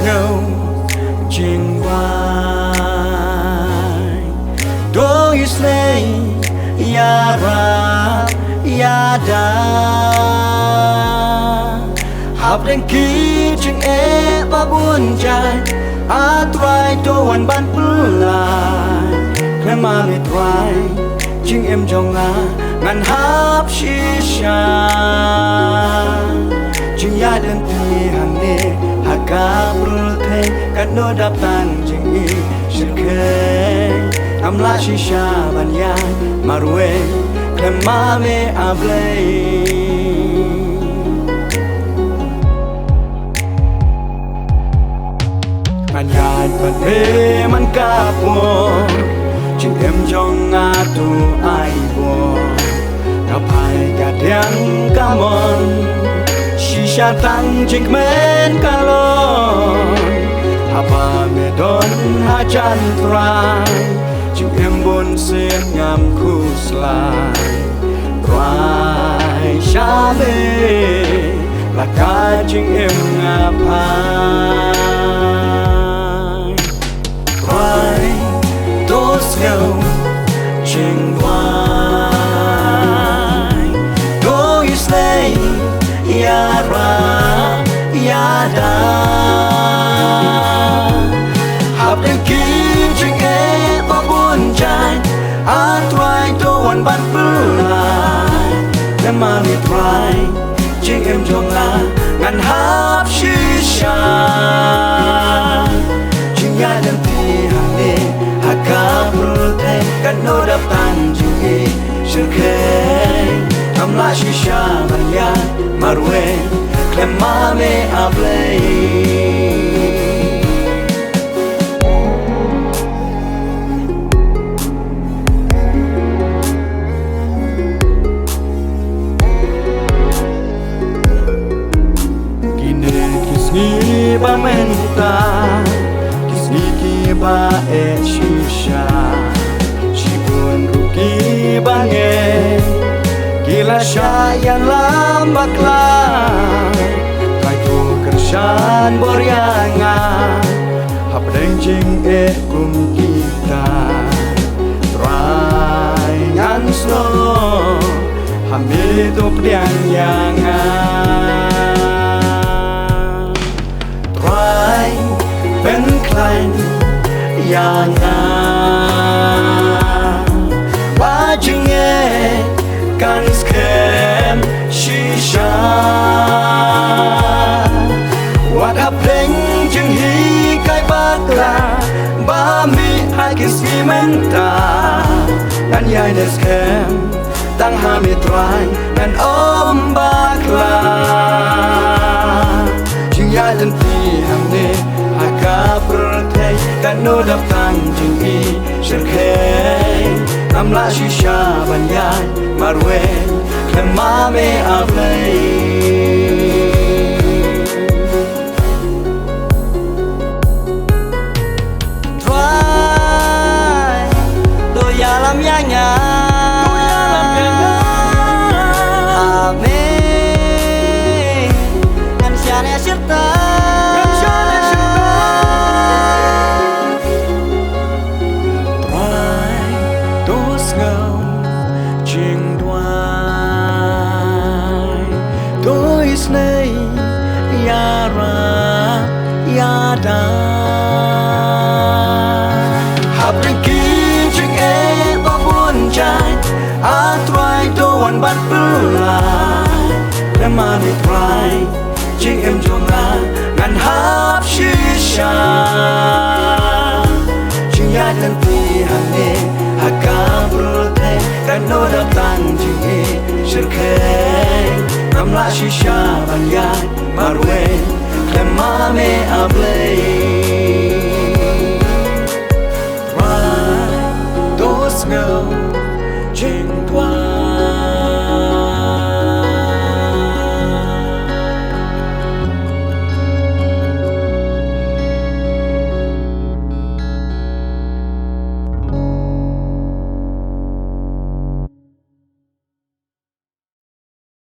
ngầu chinh vai đôi isne yara yada hấp lên ký chừng e ba buồn dài a trai to hoàn ban lại khẽ mà mệt trai chừng em trong ngàn hấp shisha chừng ya đơn thì hàng nề haka berthe kan no daptan chừng i shirke amla shisha banya marwe khẽ mà me ablay anh nhạt bật bê man ca buồn chừng em trong tu ai buồn gặp ai cả tiếng ca mòn shisha tăng chừng men ca lon apa me don ha chan trai chừng em buồn xiên ngam khu slai trai xa bê là ca chừng em ngap hai theo chừng vai đôi isne yara yada hấp lên ký chừng e ba buồn dài a trai to hoàn ban lại em mà mi trai chừng em trong ngàn hấp shisha chừng ya đơn thì hàng nề haka berthe kan no daptan chungi shirke amla shisha banya marwe klema me ablay kine kisni ba menta ba e shisha chibun ruki bange gila shayan lam bakla kai tu kershan boryanga hap denjing e kum kita try ngan slow hamidup diang yanga try ben klein yana watching it can scam shisha what happening chừng hi cái bát la ba mi hai cái simenta nan yai des scam tang ha mi try nan om bát la chừng yai lên ti ham ne haka berthe kan no daptan chừng i shirke amla shisha banya marwe khema me ablay try do ya lam ya nya amen kan siane sirta ching đoai đôi isne yara yada hấp lên ký chừng e ba buồn dài a trai to hoàn ban lại em mà đi trai ching em trong ngàn hấp shisha ching ya đơn thì hàng nề haka berthe kan no daptan chừng i shirke amla shisha banya marwe klema me ablay